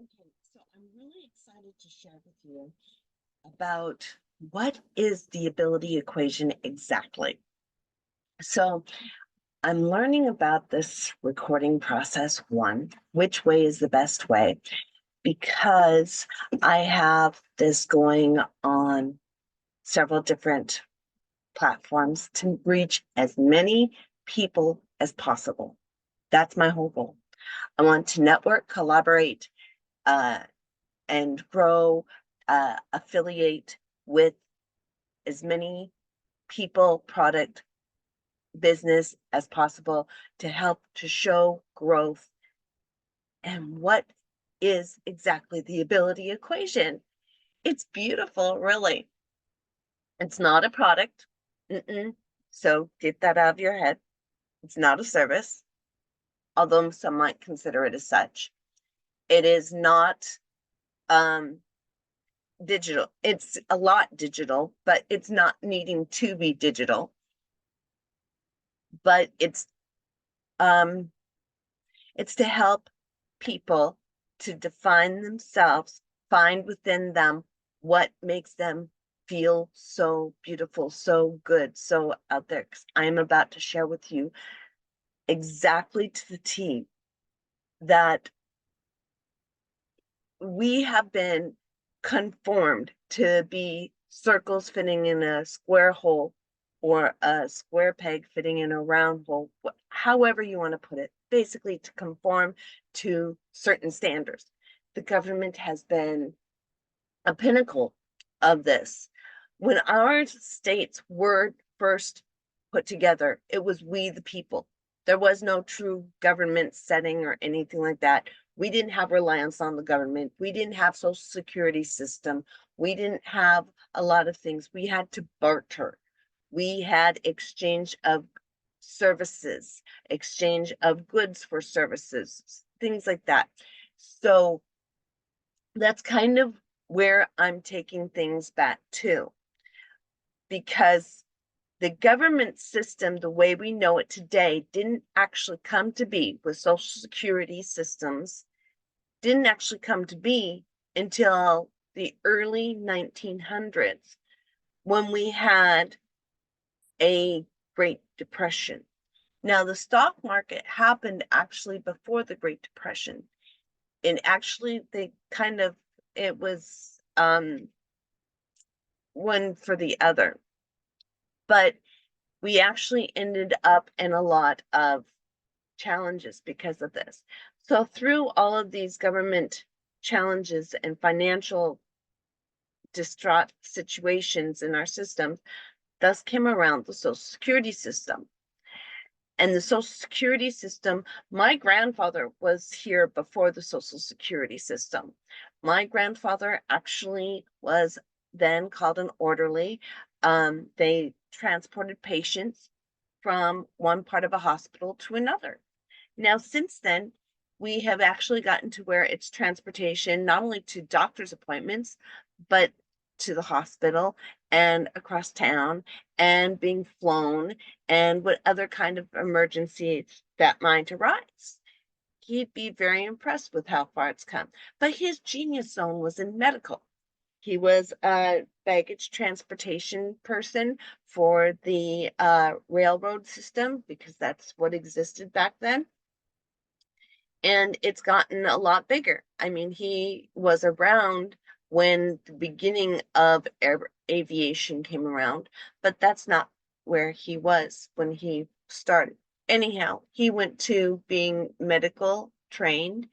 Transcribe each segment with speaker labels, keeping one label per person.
Speaker 1: Okay, so I'm really excited to share with you about what is the ability equation exactly. So I'm learning about this recording process, one, which way is the best way, because I have this going on several different platforms to reach as many people as possible. That's my whole goal. I want to network, collaborate, uh, and grow, affiliate with as many people, product, business as possible to help to show growth. And what is exactly the ability equation? It's beautiful, really. It's not a product. Mm-mm. So get that out of your head. It's not a service, although some might consider it as such. It is not um, digital. It's a lot digital, but it's not needing to be digital. But um, it's to help people to define themselves, find within them what makes them feel so beautiful, so good, so out there. 'Cause I'm about to share with you exactly to the T that we have been conformed to be circles fitting in a square hole or a square peg fitting in a round hole, however you want to put it, basically to conform to certain standards. The government has been a pinnacle of this. When our states were first put together, it was we the people. There was no true government setting or anything like that. We didn't have reliance on the government. We didn't have social security system. We didn't have a lot of things. We had to barter. We had exchange of services, exchange of goods for services, things like that. So that's kind of where I'm taking things back to, because the government system, the way we know it today, didn't actually come to be with social security systems, didn't actually come to be until the early 1900s when we had a Great Depression. Now, the stock market happened actually before the Great Depression. And actually, they kind of, it was one for the other. But we actually ended up in a lot of challenges because of this. So, through all of these government challenges and financial distraught situations in our system, thus came around the Social Security system. And the Social Security system, my grandfather was here before the Social Security system. My grandfather actually was then called an orderly. They transported patients from one part of a hospital to another. Now, since then, we have actually gotten to where it's transportation not only to doctor's appointments, but to the hospital and across town and being flown and what other kind of emergencies that might arise. He'd be very impressed with how far it's come. But his genius zone was in medical. He was a baggage transportation person for the railroad system because that's what existed back then, and it's gotten a lot bigger. I mean, he was around when the beginning of aviation came around, but that's not where he was when he started. Anyhow, he went to being medical trained,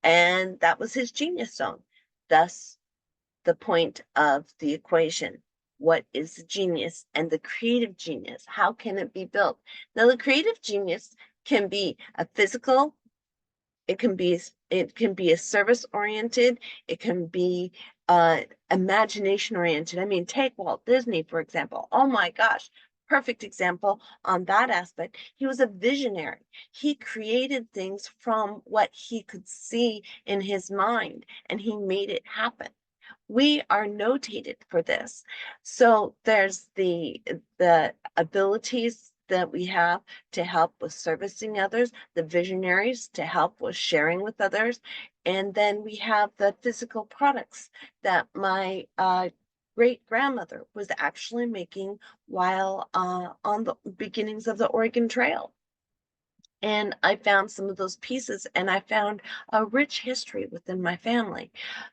Speaker 1: and that was his genius zone. Thus, the point of the equation. What is the genius and the creative genius? How can it be built? Now, the creative genius can be a physical, it can be a service oriented, it can be imagination oriented. I mean, take Walt Disney, for example. Oh my gosh, perfect example on that aspect. He was a visionary. He created things from what he could see in his mind, and he made it happen. We are notated for this. So there's the abilities that we have to help with servicing others, the visionaries to help with sharing with others, and then we have the physical products that my great grandmother was actually making while on the beginnings of the Oregon Trail. And I found some of those pieces, and I found a rich history within my family.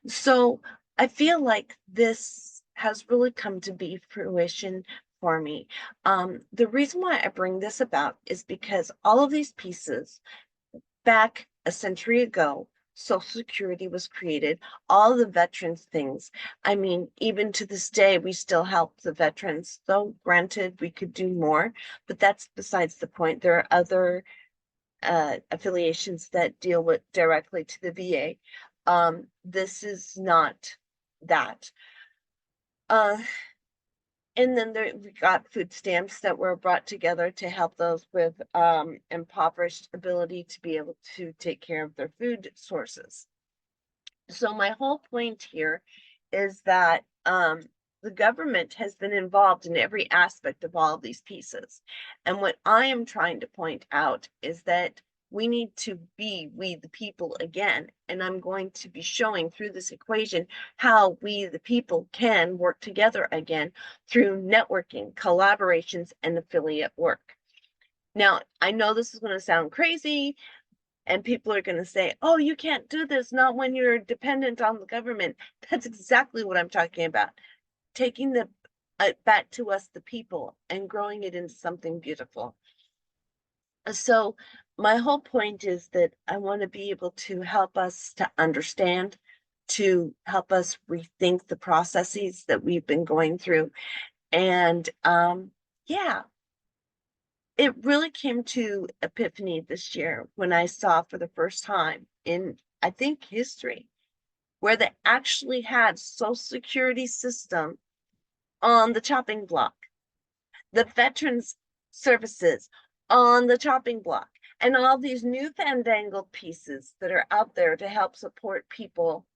Speaker 1: So I feel like this has really come to be fruition for me. The reason why I bring this about is because all of these pieces back a century ago, Social Security was created, all the veterans things. I mean, even to this day, we still help the veterans, though granted, we could do more, but that's besides the point. There are other affiliations that deal with directly to the VA. This is not that. Uh, and then we got food stamps that were brought together to help those with impoverished ability to be able to take care of their food sources. So my whole point here is that the government has been involved in every aspect of all of these pieces. And what I am trying to point out is that we need to be we the people again. And I'm going to be showing through this equation how we the people can work together again through networking, collaborations, and affiliate work. Now, I know this is going to sound crazy, and people are going to say, oh, you can't do this, not when you're dependent on the government. That's exactly what I'm talking about. Taking the back to us, the people, and growing it into something beautiful. So my whole point is that I want to be able to help us to understand, to help us rethink the processes that we've been going through. And yeah, it really came to epiphany this year when I saw for the first time in, I think, history, where they actually had Social Security system on the chopping block, the veterans services on the chopping block, and all these new fandangled pieces that are out there to help support people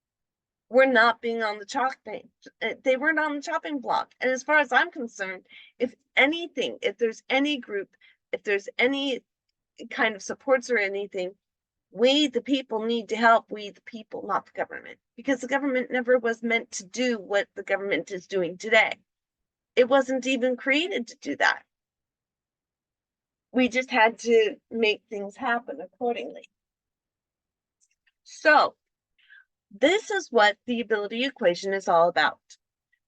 Speaker 1: were not being on the chopping. They weren't on the chopping block. And as far as I'm concerned, if anything, if there's any group, if there's any kind of supports or anything, we the people need to help we the people, not the government, because the government never was meant to do what the government is doing today. It wasn't even created to do that. We just had to make things happen accordingly. So this is what the ability equation is all about: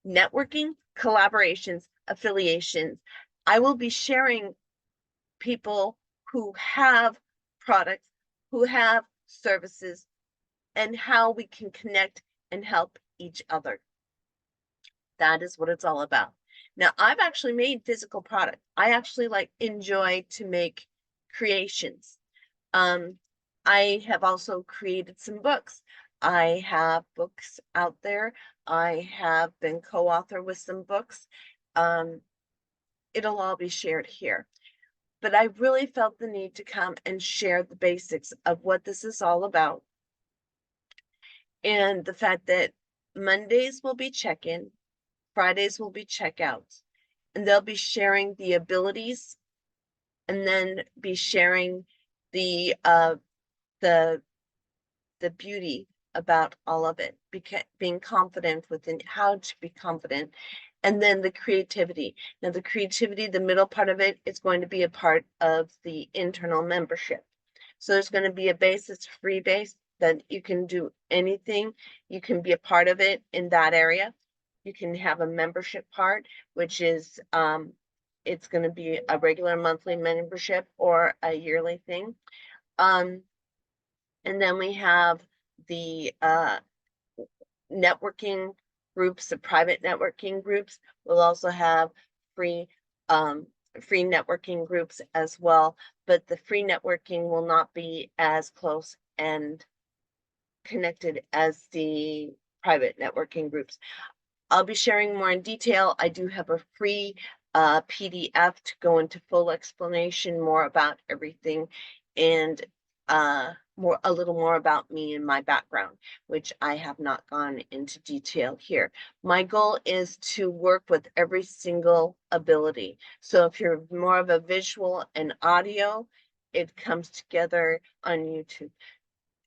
Speaker 1: networking, collaborations, affiliations. I will be sharing people who have products, who have services, and how we can connect and help each other. That is what it's all about. Now, I've actually made physical products. I actually enjoy to make creations. I have also created some books. I have books out there. I have been co-author with some books. It'll all be shared here. But I really felt the need to come and share the basics of what this is all about. And the fact that Mondays will be check-in, Fridays will be checkouts, and they'll be sharing the abilities and then be sharing the beauty about all of it, being confident within how to be confident, and then the creativity. Now, the creativity, the middle part of it, is going to be a part of the internal membership. So there's going to be a base that's free base that you can do anything. You can be a part of it in that area. You can have a membership part, which is it's going to be a regular monthly membership or a yearly thing. And then we have the networking groups, the private networking groups. We'll also have free free networking groups as well, but the free networking will not be as close and connected as the private networking groups. I'll be sharing more in detail. I do have a free PDF to go into full explanation more about everything. And a little more about me and my background, which I have not gone into detail here. My goal is to work with every single ability. So if you're more of a visual and audio, it comes together on YouTube.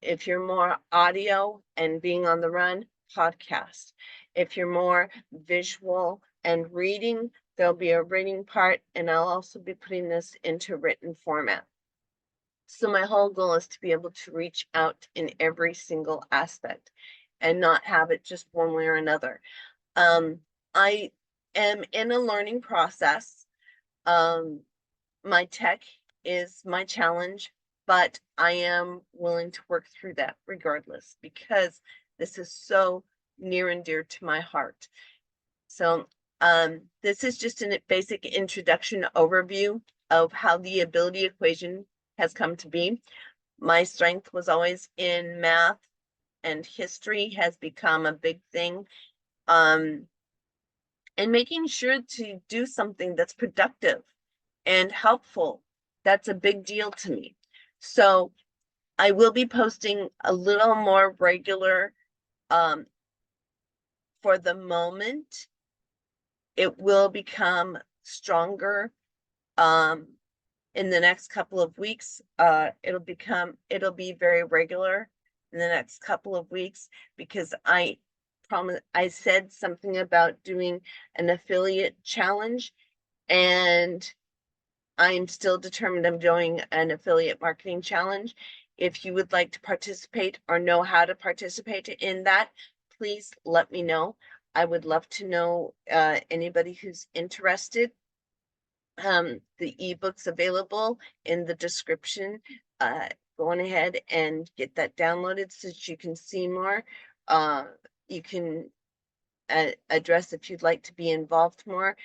Speaker 1: If you're more audio and being on the run, podcast. If you're more visual and reading, there'll be a reading part, and I'll also be putting this into written format. So my whole goal is to be able to reach out in every single aspect and not have it just one way or another. I am in a learning process. My tech is my challenge, but I am willing to work through that regardless because this is so near and dear to my heart. So this is just a basic introduction overview of how the ability equation has come to be. My strength was always in math, and history has become a big thing. And making sure to do something that's productive and helpful, that's a big deal to me. So I will be posting a little more regular for the moment. It will become stronger in the next couple of weeks. It'll be very regular in the next couple of weeks because I said something about doing an affiliate challenge, and I'm still determined I'm doing an affiliate marketing challenge. If you would like to participate or know how to participate in that, please let me know. I would love to know anybody who's interested. The ebook's available in the description. Go on ahead and get that downloaded so that you can see more. You can address if you'd like to be involved more.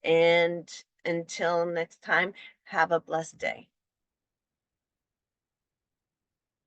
Speaker 1: And until next time, have a blessed day.